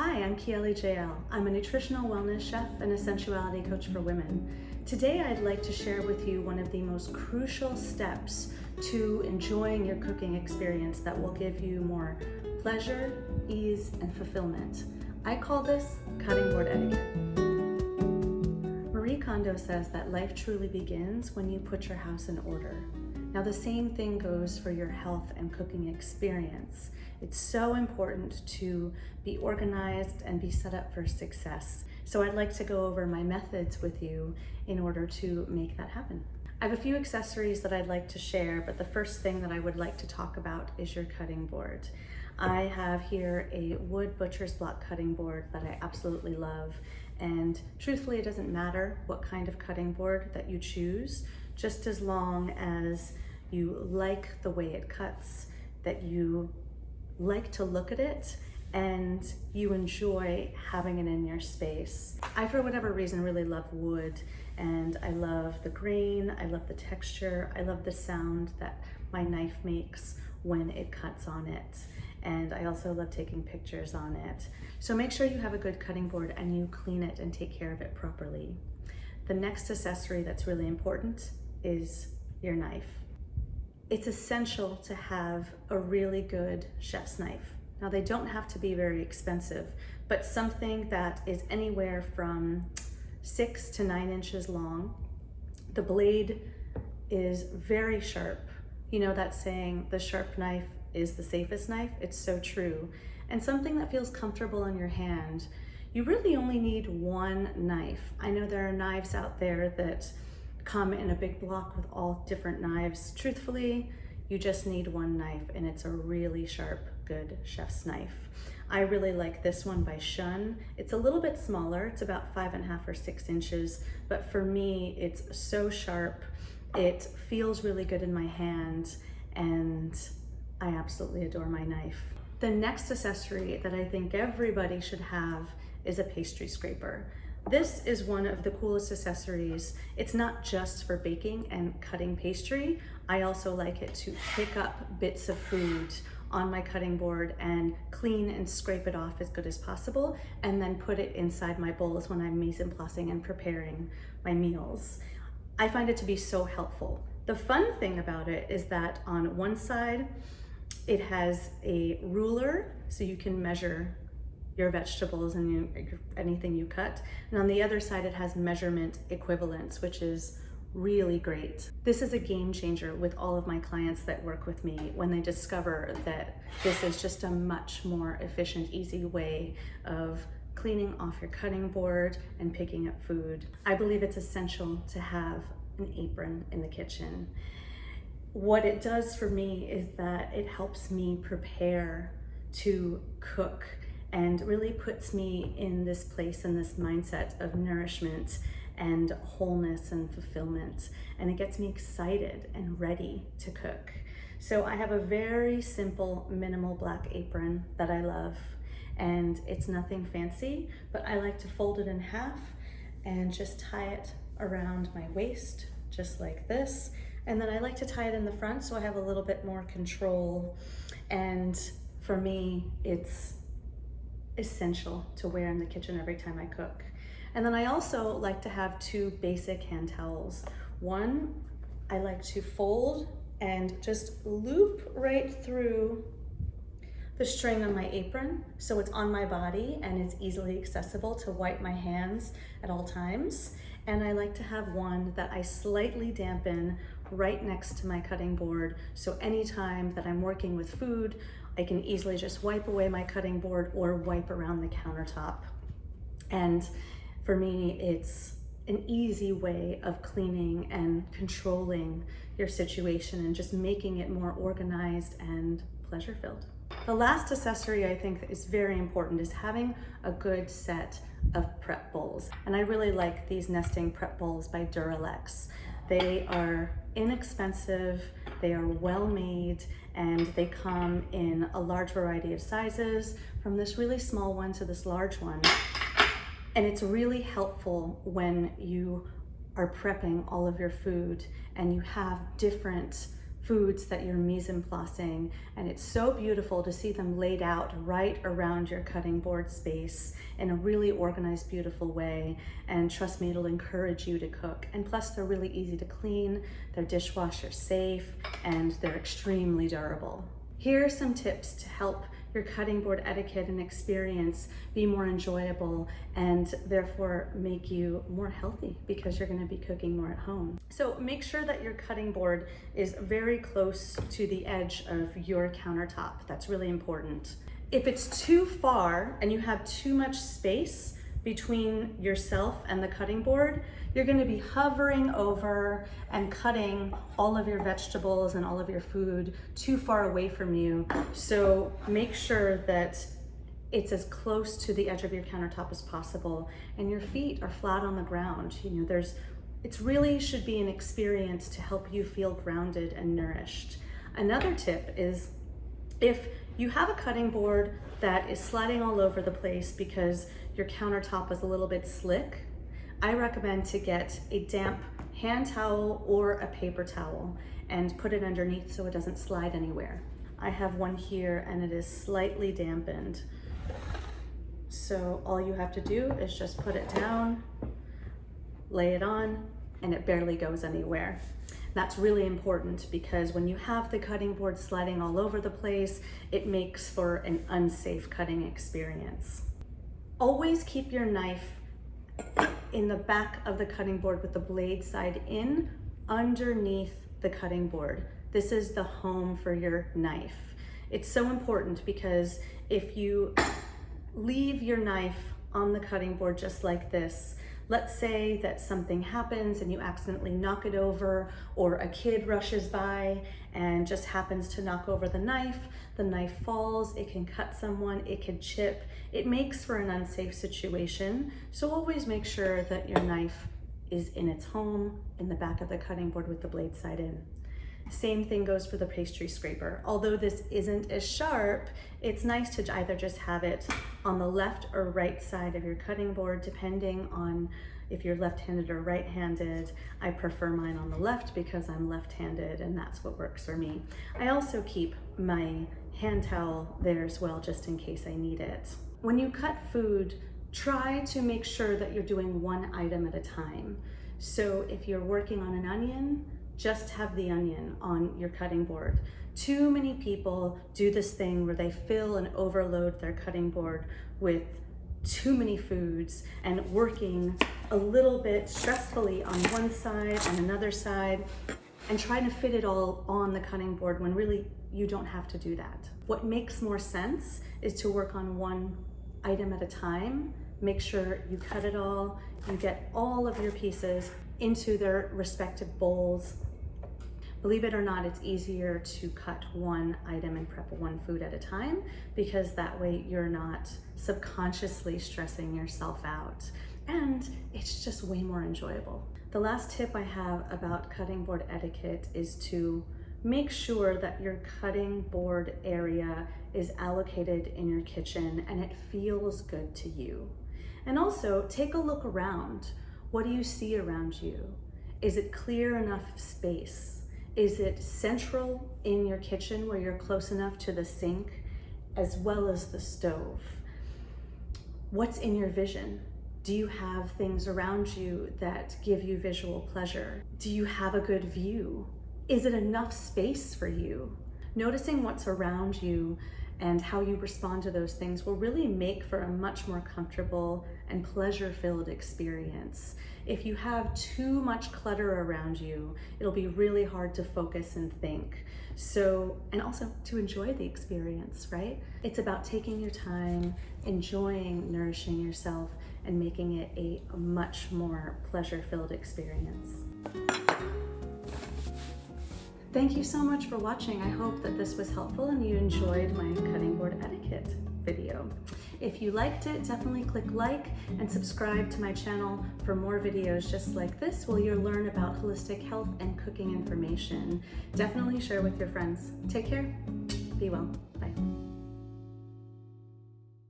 Hi, I'm Kiele JAEL. I'm a nutritional wellness chef and a sensuality coach for women. Today I'd like to share with you one of the most crucial steps to enjoying your cooking experience that will give you more pleasure, ease, and fulfillment. I call this cutting board etiquette. Marie Kondo says that life truly begins when you put your house in order. Now the same thing goes for your health and cooking experience. It's so important to be organized and be set up for success. So I'd like to go over my methods with you in order to make that happen. I have a few accessories that I'd like to share, but the first thing that I would like to talk about is your cutting board. I have here a wood butcher's block cutting board that I absolutely love. And truthfully, it doesn't matter what kind of cutting board that you choose, just as long as you like the way it cuts, that you like to look at it, and you enjoy having it in your space. I, for whatever reason, really love wood, and I love the grain, I love the texture, I love the sound that my knife makes when it cuts on it. And I also love taking pictures on it. So make sure you have a good cutting board and you clean it and take care of it properly. The next accessory that's really important is your knife. It's essential to have a really good chef's knife. Now they don't have to be very expensive, but something that is anywhere from 6 to 9 inches long. The blade is very sharp. You know that saying, the sharp knife is the safest knife? It's so true. And something that feels comfortable in your hand. You really only need one knife. I know there are knives out there that come in a big block with all different knives. Truthfully, you just need one knife, and it's a really sharp, good chef's knife. I really like this one by Shun. It's a little bit smaller, it's about 5.5 or 6 inches, but for me, it's so sharp. It feels really good in my hand, and I absolutely adore my knife. The next accessory that I think everybody should have is a pastry scraper. This is one of the coolest accessories. It's not just for baking and cutting pastry. I also like it to pick up bits of food on my cutting board and clean and scrape it off as good as possible, and then put it inside my bowls when I'm mise en placing and preparing my meals. I find it to be so helpful. The fun thing about it is that on one side, it has a ruler so you can measure your vegetables and anything you cut. And on the other side, it has measurement equivalents, which is really great. This is a game changer with all of my clients that work with me when they discover that this is just a much more efficient, easy way of cleaning off your cutting board and picking up food. I believe it's essential to have an apron in the kitchen. What it does for me is that it helps me prepare to cook and really puts me in this place and this mindset of nourishment and wholeness and fulfillment. And it gets me excited and ready to cook. So I have a very simple, minimal black apron that I love. And it's nothing fancy, but I like to fold it in half and just tie it around my waist, just like this. And then I like to tie it in the front so I have a little bit more control. And for me, it's essential to wear in the kitchen every time I cook. And then I also like to have 2 basic hand towels. One, I like to fold and just loop right through the string on my apron so it's on my body and it's easily accessible to wipe my hands at all times. And I like to have one that I slightly dampen right next to my cutting board, so anytime that I'm working with food, I can easily just wipe away my cutting board or wipe around the countertop. And for me, it's an easy way of cleaning and controlling your situation and just making it more organized and pleasure-filled. The last accessory I think that is very important is having a good set of prep bowls. And I really like these nesting prep bowls by Duralex. They are inexpensive, they are well made, and they come in a large variety of sizes, from this really small one to this large one. And it's really helpful when you are prepping all of your food and you have different foods that you're mise-en-placing, and it's so beautiful to see them laid out right around your cutting board space in a really organized, beautiful way. And trust me, it'll encourage you to cook. And plus, they're really easy to clean, they're dishwasher safe, and they're extremely durable. Here are some tips to help your cutting board etiquette and experience be more enjoyable and therefore make you more healthy because you're going to be cooking more at home. So make sure that your cutting board is very close to the edge of your countertop. That's really important. If it's too far and you have too much space between yourself and the cutting board, you're going to be hovering over and cutting all of your vegetables and all of your food too far away from you. So make sure that it's as close to the edge of your countertop as possible and your feet are flat on the ground. It's really should be an experience to help you feel grounded and nourished. Another tip is if you have a cutting board that is sliding all over the place because your countertop is a little bit slick, I recommend to get a damp hand towel or a paper towel and put it underneath so it doesn't slide anywhere. I have one here and it is slightly dampened. So all you have to do is just put it down, lay it on, and it barely goes anywhere. That's really important because when you have the cutting board sliding all over the place, it makes for an unsafe cutting experience. Always keep your knife in the back of the cutting board with the blade side in, underneath the cutting board. This is the home for your knife. It's so important because if you leave your knife on the cutting board just like this, let's say that something happens and you accidentally knock it over, or a kid rushes by and just happens to knock over the knife falls, it can cut someone, it can chip. It makes for an unsafe situation. So always make sure that your knife is in its home in the back of the cutting board with the blade side in. Same thing goes for the pastry scraper. Although this isn't as sharp, it's nice to either just have it on the left or right side of your cutting board, depending on if you're left-handed or right-handed. I prefer mine on the left because I'm left-handed and that's what works for me. I also keep my hand towel there as well, just in case I need it. When you cut food, try to make sure that you're doing one item at a time. So if you're working on an onion, just have the onion on your cutting board. Too many people do this thing where they fill and overload their cutting board with too many foods and working a little bit stressfully on one side and another side and trying to fit it all on the cutting board when really you don't have to do that. What makes more sense is to work on one item at a time. Make sure you cut it all, you get all of your pieces into their respective bowls. Believe it or not, it's easier to cut one item and prep one food at a time because that way you're not subconsciously stressing yourself out, and it's just way more enjoyable. The last tip I have about cutting board etiquette is to make sure that your cutting board area is allocated in your kitchen and it feels good to you. And also take a look around. What do you see around you? Is it clear enough space? Is it central in your kitchen where you're close enough to the sink as well as the stove? What's in your vision? Do you have things around you that give you visual pleasure? Do you have a good view? Is it enough space for you? Noticing what's around you and how you respond to those things will really make for a much more comfortable and pleasure-filled experience. If you have too much clutter around you, it'll be really hard to focus and think. So, and also to enjoy the experience, right? It's about taking your time, enjoying nourishing yourself, and making it a much more pleasure-filled experience. Thank you so much for watching. I hope that this was helpful and you enjoyed my cutting board etiquette video. If you liked it, definitely click like and subscribe to my channel for more videos just like this where you'll learn about holistic health and cooking information. Definitely share with your friends. Take care. Be well. Bye.